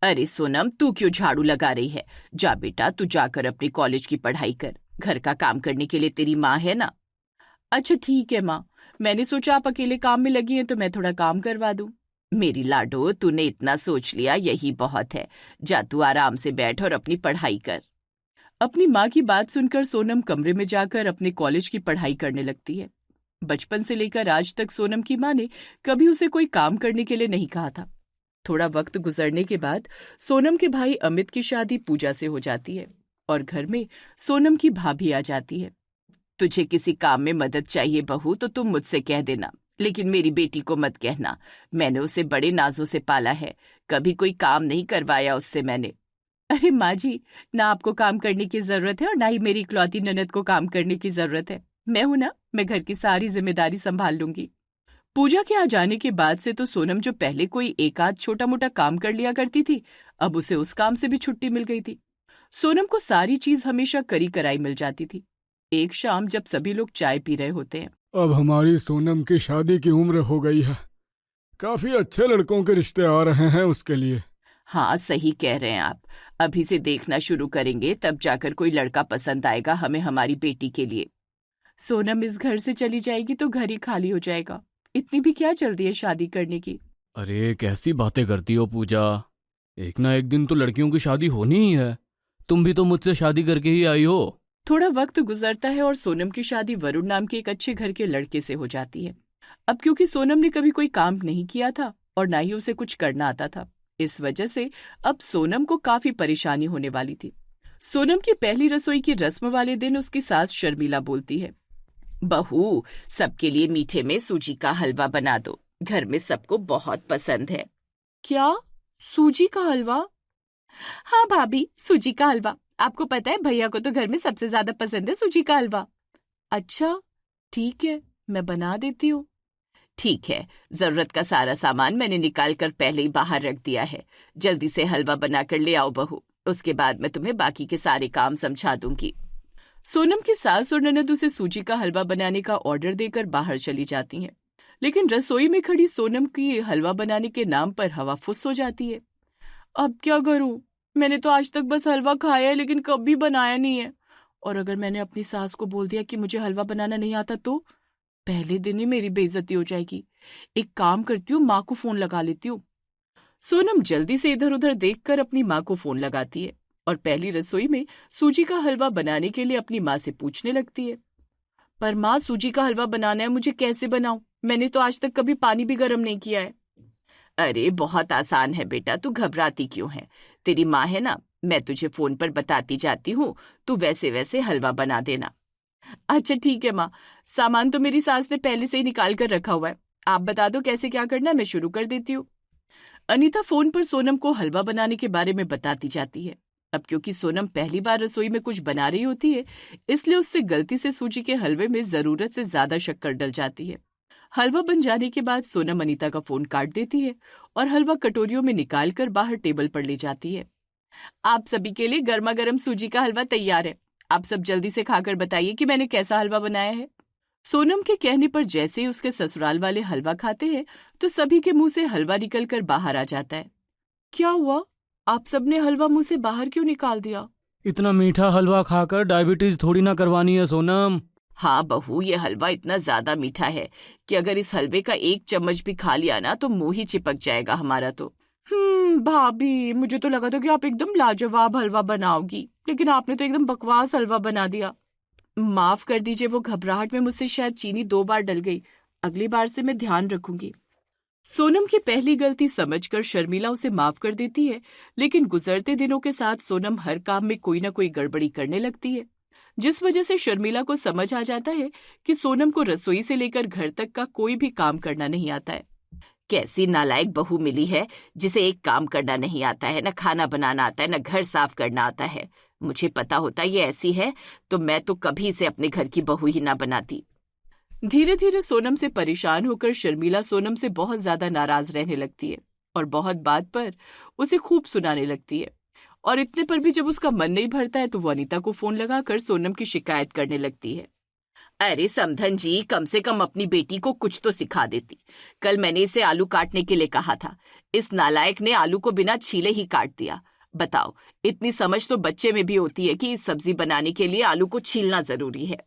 अरे सोनम, तू क्यों झाड़ू लगा रही है? जा बेटा, तू जाकर अपनी कॉलेज की पढ़ाई कर। घर का काम करने के लिए तेरी माँ है ना। अच्छा ठीक है माँ, मैंने सोचा आप अकेले काम में लगी हैं तो मैं थोड़ा काम करवा दूं। मेरी लाडो, तूने इतना सोच लिया यही बहुत है। जा तू आराम से बैठ और अपनी पढ़ाई कर। अपनी माँ की बात सुनकर सोनम कमरे में जाकर अपने कॉलेज की पढ़ाई करने लगती है। बचपन से लेकर आज तक सोनम की माँ ने कभी उसे कोई काम करने के लिए नहीं कहा था। थोड़ा वक्त गुजरने के बाद सोनम के भाई अमित की शादी पूजा से हो जाती है और घर में सोनम की भाभी आ जाती है। तुझे किसी काम में मदद चाहिए बहू तो तुम मुझसे कह देना, लेकिन मेरी बेटी को मत कहना। मैंने उसे बड़े नाजों से पाला है, कभी कोई काम नहीं करवाया उससे मैंने। अरे माँ जी, ना आपको काम करने की जरूरत है और ना ही मेरी इकलौती ननद को काम करने की जरूरत है। मैं हूं ना, मैं घर की सारी जिम्मेदारी संभाल लूंगी। पूजा के आ जाने के बाद से तो सोनम जो पहले कोई एक आध छोटा मोटा काम कर लिया करती थी, अब उसे उस काम से भी छुट्टी मिल गई थी। सोनम को सारी चीज हमेशा करी कराई मिल जाती थी। एक शाम जब सभी लोग चाय पी रहे होते हैं। अब हमारी सोनम की शादी की उम्र हो गई है। काफी अच्छे लड़कों के रिश्ते आ रहे हैं उसके लिए। हाँ सही कह रहे हैं आप। अभी से देखना शुरू करेंगे तब जाकर कोई लड़का पसंद आएगा हमें हमारी बेटी के लिए। सोनम इस घर से चली जाएगी तो घर ही खाली हो जाएगा। इतनी भी क्या जल्दी है शादी करने की। अरे कैसी बातें करती हो पूजा। एक ना एक दिन तो लड़कियों की शादी होनी ही है। तुम भी तो मुझसे शादी करके ही आई हो। थोड़ा वक्त गुजरता है और सोनम की शादी वरुण नाम के एक अच्छे घर के लड़के से हो जाती है। अब क्योंकि सोनम ने कभी कोई काम नहीं किया था और ना ही उसे कुछ करना आता था, इस वजह से अब सोनम को काफी परेशानी होने वाली थी। सोनम की पहली रसोई की रस्म वाले दिन उसकी सास शर्मिला बोलती है, बहू, सबके लिए मीठे में सूजी का हलवा बना दो, घर में सबको बहुत पसंद है। क्या? सूजी का हलवा? हाँ भाभी, सूजी का हलवा। आपको पता है भैया को तो घर में सबसे ज्यादा पसंद है सूजी का हलवा। अच्छा ठीक है, मैं बना देती हूँ। ठीक है, जरूरत का सारा सामान मैंने निकाल कर पहले ही बाहर रख दिया है। जल्दी से हलवा बनाकर ले आओ बहू, उसके बाद मैं तुम्हें बाकी के सारे काम समझा दूंगी। सोनम की सास और ननद उसे सूजी का हलवा बनाने का ऑर्डर देकर बाहर चली जाती हैं, लेकिन रसोई में खड़ी सोनम की हलवा बनाने के नाम पर हवा फुस हो जाती है। अब क्या करूं? मैंने तो आज तक बस हलवा खाया है लेकिन कभी बनाया नहीं है। और अगर मैंने अपनी सास को बोल दिया कि मुझे हलवा बनाना नहीं आता तो पहले दिन ही मेरी बेइज्जती हो जाएगी। एक काम करती हूँ, माँ को फोन लगा लेती हूँ। सोनम जल्दी से इधर उधर देखकर अपनी माँ को फोन लगाती है और पहली रसोई में सूजी का हलवा बनाने के लिए अपनी माँ से पूछने लगती है, पर माँ सूजी का हलवा बनाना है, मुझे कैसे बनाऊं? मैंने तो आज तक कभी पानी भी गर्म नहीं किया है। अरे बहुत आसान है बेटा, तू घबराती क्यों है? तेरी माँ है ना, मैं तुझे फोन पर बताती जाती हूँ, तू वैसे वैसे हलवा बना देना। अच्छा ठीक है माँ, सामान तो मेरी सास ने पहले से ही निकाल कर रखा हुआ है। आप बता दो कैसे क्या करना है, मैं शुरू कर देती हूँ। अनीता फोन पर सोनम को हलवा बनाने के बारे में बताती जाती है। अब क्योंकि सोनम पहली बार रसोई में कुछ बना रही होती है, इसलिए उससे गलती से सूजी के हलवे में जरूरत से ज्यादा शक्कर डल जाती है। हलवा बन जाने के बाद सोनम अनीता का फोन काट देती है और हलवा कटोरियों में निकालकर बाहर टेबल पर ले जाती है। आप सभी के लिए गर्मा गर्म सूजी का हलवा तैयार है। आप सब जल्दी से खाकर बताइए कि मैंने कैसा हलवा बनाया है। सोनम के कहने पर जैसे ही उसके ससुराल वाले हलवा खाते हैं तो सभी के मुंह से हलवा निकलकर बाहर आ जाता है। क्या हुआ? आप सबने हलवा मुंह से बाहर क्यों निकाल दिया? इतना मीठा हलवा खाकर डायबिटीज थोड़ी ना करवानी है सोनम। हाँ बहू, ये हलवा इतना ज्यादा मीठा है कि अगर इस हलवे का एक चम्मच भी खा लिया ना तो मुंह ही चिपक जाएगा हमारा तो। भाभी, मुझे तो लगा था कि आप एकदम लाजवाब हलवा बनाओगी, लेकिन आपने तो एकदम बकवास हलवा बना दिया। माफ कर दीजिए, वो घबराहट में मुझसे शायद चीनी 2 बार डल गई। अगली बार से मैं ध्यान रखूंगी। सोनम की पहली गलती समझकर शर्मिला उसे माफ कर देती है, लेकिन गुजरते दिनों के साथ सोनम हर काम में कोई ना कोई गड़बड़ी करने लगती है, जिस वजह से शर्मिला को समझ आ जाता है कि सोनम को रसोई से लेकर घर तक का कोई भी काम करना नहीं आता है। कैसी नालायक बहू मिली है जिसे एक काम करना नहीं आता है, न खाना बनाना आता है, न घर साफ करना आता है। मुझे पता होता ये ऐसी है तो मैं तो कभी इसे अपने घर की बहू ही ना बनाती। धीरे धीरे सोनम से परेशान होकर शर्मिला सोनम से बहुत ज्यादा नाराज रहने लगती है और बहुत बात पर उसे खूब सुनाने लगती है। और इतने पर भी जब उसका मन नहीं भरता है तो वो अनीता को फोन लगाकर सोनम की शिकायत करने लगती है। अरे समधन जी, कम से कम अपनी बेटी को कुछ तो सिखा देती। कल मैंने इसे आलू काटने के लिए कहा था, इस नालायक ने आलू को बिना छीले ही काट दिया। बताओ, इतनी समझ तो बच्चे में भी होती है कि इस सब्जी बनाने के लिए आलू को छीलना जरूरी है।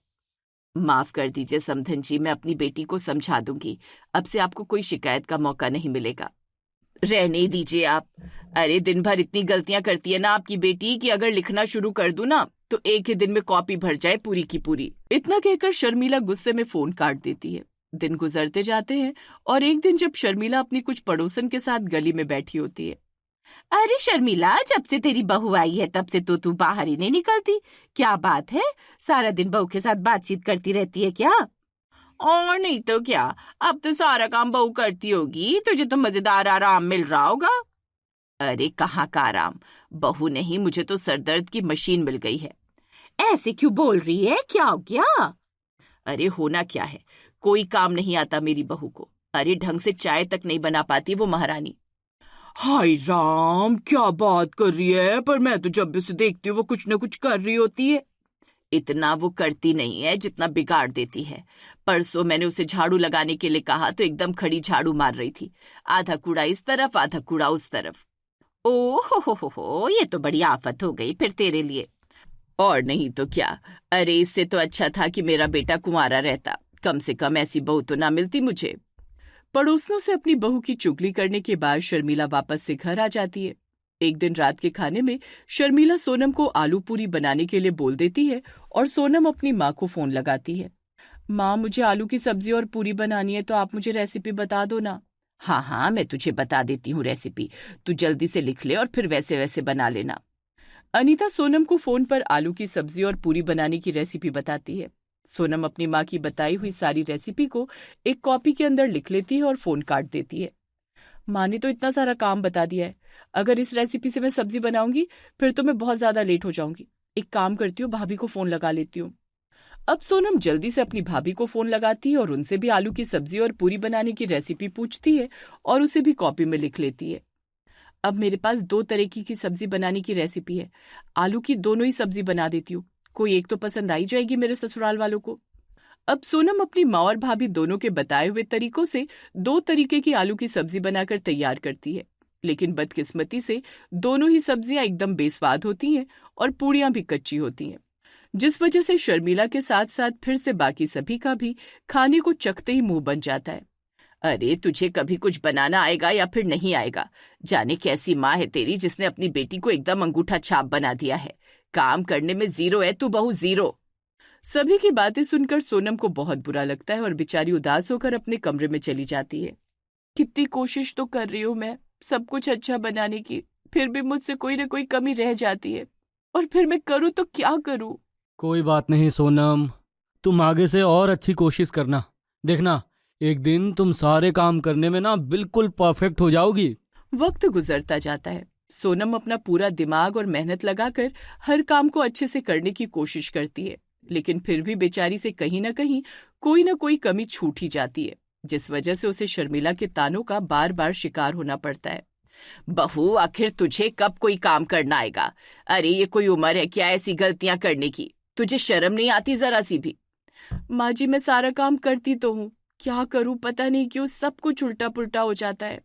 माफ कर दीजिए समधन जी, मैं अपनी बेटी को समझा दूंगी। अब से आपको कोई शिकायत का मौका नहीं मिलेगा। रहने दीजिए आप। अरे दिन भर इतनी गलतियां करती है ना आपकी बेटी कि अगर लिखना शुरू कर दूं ना तो एक ही दिन में कॉपी भर जाए पूरी की पूरी। इतना कहकर शर्मिला गुस्से में फोन काट देती है। दिन गुजरते जाते हैं और एक दिन जब शर्मिला अपनी कुछ पड़ोसन के साथ गली में बैठी होती है। अरे शर्मिला, जब से तेरी बहू आई है तब से तो तू बाहर ही नहीं निकलती। क्या बात है, सारा दिन बहू के साथ बातचीत करती रहती है क्या? और नहीं तो क्या, अब तो सारा काम बहू करती होगी, तुझे तो मजेदार आराम मिल रहा होगा। अरे कहाँ का आराम, बहू नहीं, मुझे तो सरदर्द की मशीन मिल गई है। ऐसे क्यों बोल रही है, क्या हो गया? अरे होना क्या है, कोई काम नहीं आता मेरी बहू को। अरे ढंग से चाय तक नहीं बना पाती वो महारानी। हाय राम, क्या बात कर रही है, पर मैं तो जब भी उसे देखती हूँ वो कुछ न कुछ कर रही होती है। इतना वो करती नहीं है जितना बिगाड़ देती है। परसों मैंने उसे झाड़ू लगाने के लिए कहा तो एकदम खड़ी झाड़ू मार रही थी, आधा कूड़ा इस तरफ आधा कूड़ा उस तरफ। ओ हो, ये तो बड़ी आफत हो गई फिर तेरे लिए। और नहीं तो क्या। अरे इससे तो अच्छा था कि मेरा बेटा कुंवारा रहता, कम से कम ऐसी बहू तो ना मिलती मुझे। पड़ोसियों से अपनी बहू की चुगली करने के बाद शर्मिला वापस से घर आ जाती है। एक दिन रात के खाने में शर्मिला सोनम को आलू पूरी बनाने के लिए बोल देती है और सोनम अपनी माँ को फोन लगाती है। माँ, मुझे आलू की सब्जी और पूरी बनानी है, तो आप मुझे रेसिपी बता दो ना। हाँ हाँ, मैं तुझे बता देती हूँ रेसिपी, तू जल्दी से लिख ले और फिर वैसे वैसे बना लेना। अनीता सोनम को फोन पर आलू की सब्जी और पूरी बनाने की रेसिपी बताती है। सोनम अपनी माँ की बताई हुई सारी रेसिपी को एक कॉपी के अंदर लिख लेती है और फोन काट देती है। माँ ने तो इतना सारा काम बता दिया है, अगर इस रेसिपी से मैं सब्जी बनाऊंगी फिर तो मैं बहुत ज्यादा लेट हो जाऊंगी। एक काम करती हूँ, भाभी को फोन लगा लेती हूँ। अब सोनम जल्दी से अपनी भाभी को फोन लगाती है और उनसे भी आलू की सब्जी और पूरी बनाने की रेसिपी पूछती है और उसे भी कॉपी में लिख लेती है। अब मेरे पास 2 तरीके की सब्जी बनाने की रेसिपी है, आलू की दोनों ही सब्जी बना देती हूँ, कोई एक तो पसंद आई जाएगी मेरे ससुराल वालों को। अब सोनम अपनी माँ और भाभी दोनों के बताए हुए तरीकों से 2 तरीके की आलू की सब्जी बनाकर तैयार करती है, लेकिन बदकिस्मती से दोनों ही सब्जियां एकदम बेस्वाद होती हैं और पूड़ियां भी कच्ची होती हैं, जिस वजह से शर्मिला के साथ साथ फिर से बाकी सभी का भी खाने को चखते ही मुंह बन जाता है। अरे तुझे कभी कुछ बनाना आएगा या फिर नहीं आएगा? जाने कैसी माँ है तेरी जिसने अपनी बेटी को एकदम अंगूठा छाप बना दिया है। काम करने में जीरो है तू, बहू जीरो। सभी की बातें सुनकर सोनम को बहुत बुरा लगता है और बेचारी उदास होकर अपने कमरे में चली जाती है। कितनी कोशिश तो कर रही हूँ मैं सब कुछ अच्छा बनाने की, फिर भी मुझसे कोई ना कोई कमी रह जाती है, और फिर मैं करूँ तो क्या करूँ? कोई बात नहीं सोनम, तुम आगे से और अच्छी कोशिश करना, देखना एक दिन तुम सारे काम करने में ना बिल्कुल परफेक्ट हो जाओगी। वक्त गुजरता जाता है। सोनम अपना पूरा दिमाग और मेहनत लगाकर हर काम को अच्छे से करने की कोशिश करती है, लेकिन फिर भी बेचारी से कहीं ना कोई कमी छूट ही जाती है, जिस वजह से उसे शर्मिला के तानों का बार बार शिकार होना पड़ता है। बहू, आखिर तुझे कब कोई काम करना आएगा? अरे ये कोई उम्र है क्या ऐसी गलतियां करने की? तुझे शर्म नहीं आती जरा सी भी? माँ जी, मैं सारा काम करती तो हूँ, क्या करूँ पता नहीं क्यों सब कुछ उल्टा पुल्टा हो जाता है।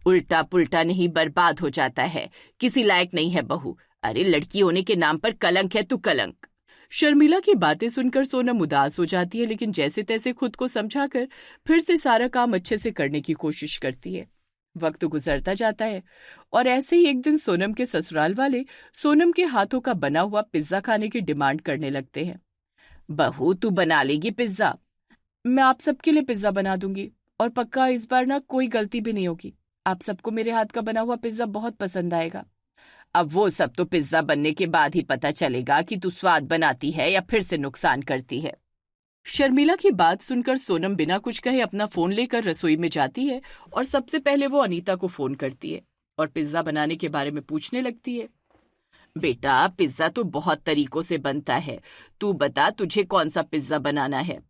उल्टा पुल्टा नहीं, बर्बाद हो जाता है, किसी लायक नहीं है बहू। अरे लड़की होने के नाम पर कलंक है तू, कलंक। शर्मिला की बातें सुनकर सोनम उदास हो जाती है, लेकिन जैसे तैसे खुद को समझाकर फिर से सारा काम अच्छे से करने की कोशिश करती है। वक्त गुजरता जाता है और ऐसे ही एक दिन सोनम के ससुराल वाले सोनम के हाथों का बना हुआ पिज्जा खाने की डिमांड करने लगते हैं। बहू, तू बना लेगी पिज्जा? मैं आप सबके लिए पिज्जा बना दूंगी, और पक्का इस बार ना कोई गलती भी नहीं होगी। आप सबको मेरे हाथ का बना हुआ पिज्जा बहुत पसंद आएगा। अब वो सब तो पिज्जा बनने के बाद ही पता चलेगा कि तू स्वाद बनाती है या फिर से नुकसान करती है। शर्मिला की बात सुनकर सोनम बिना कुछ कहे अपना फोन लेकर रसोई में जाती है और सबसे पहले वो अनीता को फोन करती है और पिज्जा बनाने के बारे में पूछने लगती है। बेटा, पिज्जा तो बहुत तरीकों से बनता है, तू बता तुझे कौन सा पिज्जा बनाना है?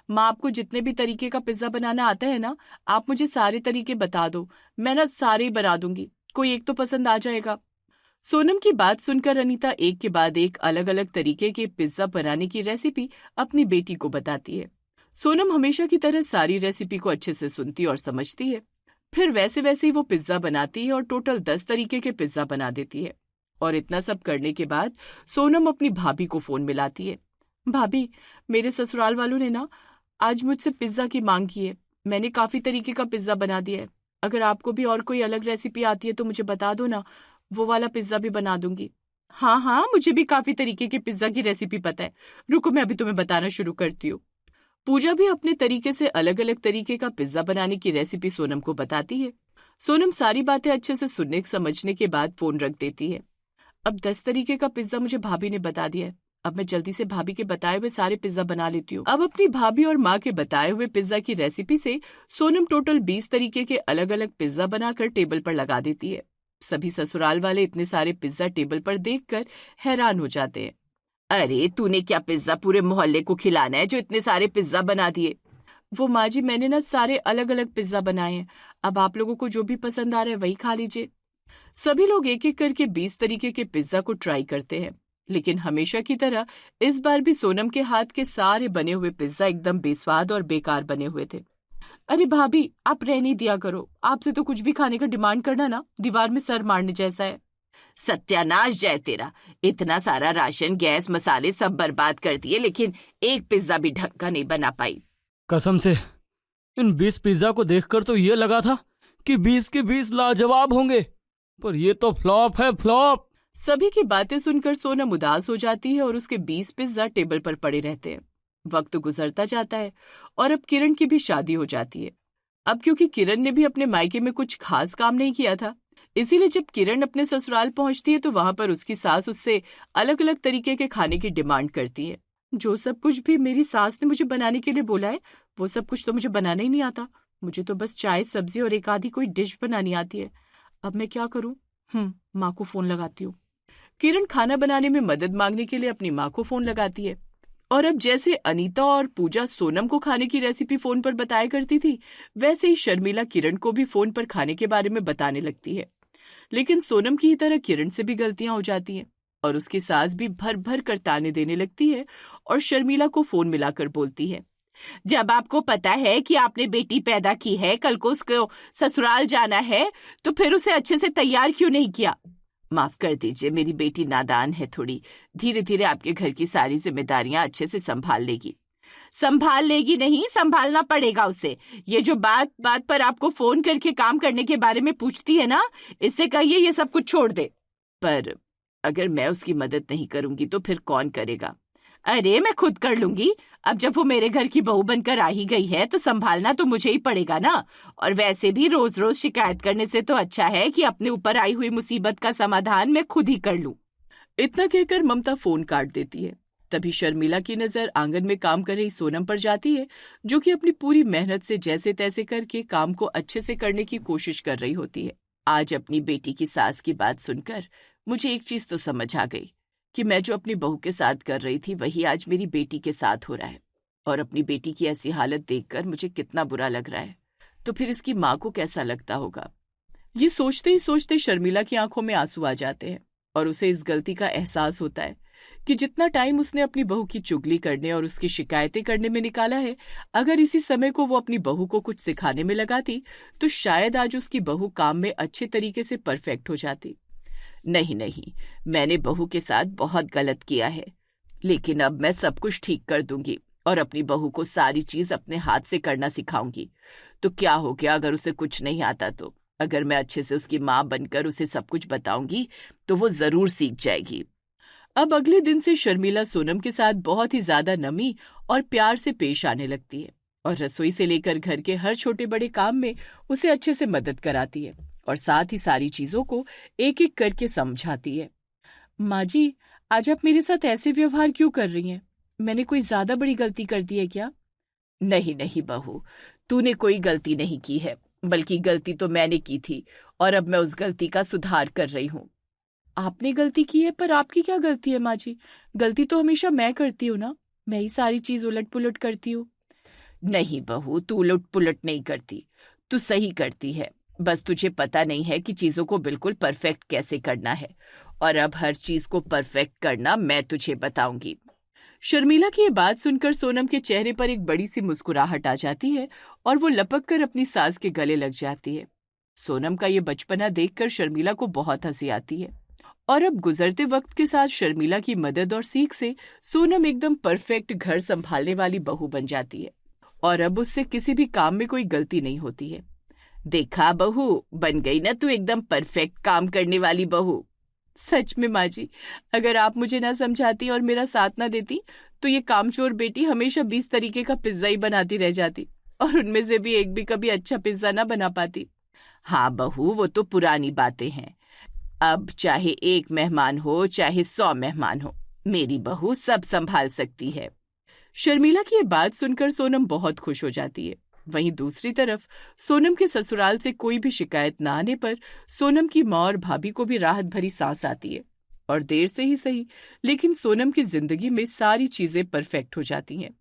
माँ, आपको जितने भी तरीके का पिज्जा बनाना आता है ना, आप मुझे सारे तरीके बता दो, मैं ना सारे ही बना दूंगी, कोई एक तो पसंद आ जाएगा। सोनम की बात सुनकर अनीता एक के बाद एक अलग अलग तरीके के पिज्जा बनाने की रेसिपी अपनी बेटी को बताती है। सोनम हमेशा की तरह सारी रेसिपी को अच्छे से सुनती और समझती है। फिर वैसे वैसे ही वो पिज्जा बनाती है और टोटल 10 तरीके के पिज्जा बना देती है। और इतना सब करने के बाद सोनम अपनी भाभी को फोन मिलाती है। भाभी, मेरे ससुराल वालों ने ना आज मुझसे पिज्जा की मांग की है। मैंने काफी तरीके का पिज्जा बना दिया है। अगर आपको भी और कोई अलग रेसिपी आती है तो मुझे बता दो ना, वो वाला पिज्जा भी बना दूंगी। हाँ हाँ, मुझे भी काफी तरीके के पिज्जा की रेसिपी पता है। रुको, मैं अभी तुम्हें बताना शुरू करती हूँ। पूजा भी अपने तरीके से अलग अलग तरीके का पिज्जा बनाने की रेसिपी सोनम को बताती है। सोनम सारी बातें अच्छे से सुनने समझने के बाद फोन रख देती है। अब 10 तरीके का पिज्जा मुझे भाभी ने बता दिया है। अब मैं जल्दी से भाभी के बताए हुए सारे पिज्जा बना लेती हूँ। अब अपनी भाभी और माँ के बताए हुए पिज्जा की रेसिपी से सोनम टोटल 20 तरीके के अलग अलग पिज्जा बनाकर टेबल पर लगा देती है। सभी ससुराल वाले इतने सारे पिज्जा टेबल पर देखकर हैरान हो जाते हैं। अरे तूने क्या पिज्जा पूरे मोहल्ले को खिलाना है जो इतने सारे पिज्जा बना दिए? वो माँ जी, मैंने ना सारे अलग अलग पिज्जा बनाए हैं। अब आप लोगों को जो भी पसंद आ रहा है वही खा लीजिए। सभी लोग एक एक करके 20 तरीके के पिज्जा को ट्राई करते हैं, लेकिन हमेशा की तरह इस बार भी सोनम के हाथ के सारे बने हुए पिज्जा एकदम बेस्वाद और बेकार बने हुए थे। अरे भाभी, आप रहने दिया करो। आपसे तो कुछ भी खाने का डिमांड करना ना दीवार में सर मारने जैसा है। सत्यानाश जाए तेरा। इतना सारा राशन, गैस, मसाले सब बर्बाद कर दिए, लेकिन एक पिज्जा भी ढंग का नहीं बना पाई। कसम से इन 20 पिज्जा को देखकर तो ये लगा था कि 20 के 20 लाजवाब होंगे, पर ये तो फ्लॉप है, फ्लॉप। सभी की बातें सुनकर सोनम उदास हो जाती है और उसके 20 पिज्जा टेबल पर पड़े रहते हैं। वक्त गुजरता जाता है और अब किरण की भी शादी हो जाती है। अब क्योंकि किरण ने भी अपने मायके में कुछ खास काम नहीं किया था, इसीलिए जब किरण अपने ससुराल पहुंचती है तो वहां पर उसकी सास उससे अलग अलग तरीके के खाने की डिमांड करती है। जो सब कुछ भी मेरी सास ने मुझे बनाने के लिए बोला है वो सब कुछ तो मुझे बनाना ही नहीं आता। मुझे तो बस चाय, सब्जी और एक आधी कोई डिश बनानी आती है। अब मैं क्या करूं? माँ को फोन लगाती हूँ। किरण खाना बनाने में मदद मांगने के लिए अपनी माँ को फोन लगाती है। और अब जैसे अनीता और पूजा सोनम को खाने की रेसिपी फोन पर बताया करती थी, वैसे ही शर्मिला किरण को भी फोन पर खाने के बारे में बताने लगती है। लेकिन सोनम की ही तरह किरण से भी गलतियां हो जाती हैं और उसकी सास भी भर भर कर ताने देने लगती है और शर्मिला को फोन मिलाकर बोलती है, जब आपको पता है कि आपने बेटी पैदा की है, कल को उसको ससुराल जाना है, तो फिर उसे अच्छे से तैयार क्यों नहीं किया? माफ कर दीजिए, मेरी बेटी नादान है थोड़ी। धीरे धीरे आपके घर की सारी जिम्मेदारियां अच्छे से संभाल लेगी। संभाल लेगी नहीं, संभालना पड़ेगा उसे। ये जो बात बात पर आपको फोन करके काम करने के बारे में पूछती है ना, इससे कहिए ये सब कुछ छोड़ दे। पर अगर मैं उसकी मदद नहीं करूंगी तो फिर कौन करेगा? अरे मैं खुद कर लूंगी। अब जब वो मेरे घर की बहू बनकर आ ही गई है तो संभालना तो मुझे ही पड़ेगा ना। और वैसे भी रोज रोज शिकायत करने से तो अच्छा है कि अपने ऊपर आई हुई मुसीबत का समाधान मैं खुद ही कर लूं। इतना कहकर ममता फोन काट देती है। तभी शर्मिला की नजर आंगन में काम कर रही सोनम पर जाती है, जो कि अपनी पूरी मेहनत से जैसे तैसे करके काम को अच्छे से करने की कोशिश कर रही होती है। आज अपनी बेटी की सास की बात सुनकर मुझे एक चीज तो समझ आ गई कि मैं जो अपनी बहू के साथ कर रही थी वही आज मेरी बेटी के साथ हो रहा है। और अपनी बेटी की ऐसी हालत देखकर मुझे कितना बुरा लग रहा है, तो फिर इसकी माँ को कैसा लगता होगा। ये सोचते ही सोचते शर्मिला की आंखों में आंसू आ जाते हैं और उसे इस गलती का एहसास होता है कि जितना टाइम उसने अपनी बहू की चुगली करने और उसकी शिकायतें करने में निकाला है, अगर इसी समय को वो अपनी बहू को कुछ सिखाने में लगाती तो शायद आज उसकी बहू काम में अच्छे तरीके से परफेक्ट हो जाती। नहीं, मैंने बहू के साथ बहुत गलत किया है, लेकिन अब मैं सब कुछ ठीक कर दूंगी और अपनी बहू को सारी चीज अपने हाथ से करना सिखाऊंगी। तो क्या हो गया अगर उसे कुछ नहीं आता तो? अगर मैं अच्छे से उसकी माँ बनकर उसे सब कुछ बताऊंगी तो वो जरूर सीख जाएगी। अब अगले दिन से शर्मिला सोनम के साथ बहुत ही ज्यादा नमी और प्यार से पेश आने लगती है और रसोई से लेकर घर के हर छोटे बड़े काम में उसे अच्छे से मदद कराती है और साथ ही सारी चीजों को एक एक करके समझाती है। माँ जी, आज आप मेरे साथ ऐसे व्यवहार क्यों कर रही हैं? मैंने कोई ज्यादा बड़ी गलती कर दी है क्या? नहीं बहू, तूने कोई गलती नहीं की है, बल्कि गलती तो मैंने की थी और अब मैं उस गलती का सुधार कर रही हूँ। आपने गलती की है, पर आपकी क्या गलती है माँ जी? गलती तो हमेशा मैं करती हूँ ना, मैं ही सारी चीज उलट पुलट करती हूँ। नहीं बहू, तू उलट पुलट नहीं करती, तू सही करती है। बस तुझे पता नहीं है कि चीजों को बिल्कुल परफेक्ट कैसे करना है, और अब हर चीज को परफेक्ट करना मैं तुझे बताऊंगी। शर्मिला की ये बात सुनकर सोनम के चेहरे पर एक बड़ी सी मुस्कुराहट आ जाती है और वो लपक कर अपनी सास के गले लग जाती है। सोनम का ये बचपना देखकर शर्मिला को बहुत हंसी आती है, और अब गुजरते वक्त के साथ शर्मिला की मदद और सीख से सोनम एकदम परफेक्ट घर संभालने वाली बहू बन जाती है, और अब उससे किसी भी काम में कोई गलती नहीं होती है। देखा बहू, बन गई ना तू एकदम परफेक्ट काम करने वाली बहू। सच में माँ जी, अगर आप मुझे ना समझाती और मेरा साथ ना देती तो ये कामचोर बेटी हमेशा 20 तरीके का पिज्जा ही बनाती रह जाती, और उनमें से भी एक भी कभी अच्छा पिज्जा ना बना पाती। हाँ बहू, वो तो पुरानी बातें हैं। अब चाहे एक मेहमान हो चाहे 100 मेहमान हो, मेरी बहू सब संभाल सकती है। शर्मिला की ये बात सुनकर सोनम बहुत खुश हो जाती है। वहीं दूसरी तरफ सोनम के ससुराल से कोई भी शिकायत न आने पर सोनम की माँ और भाभी को भी राहत भरी सांस आती है, और देर से ही सही लेकिन सोनम की जिंदगी में सारी चीजें परफेक्ट हो जाती हैं।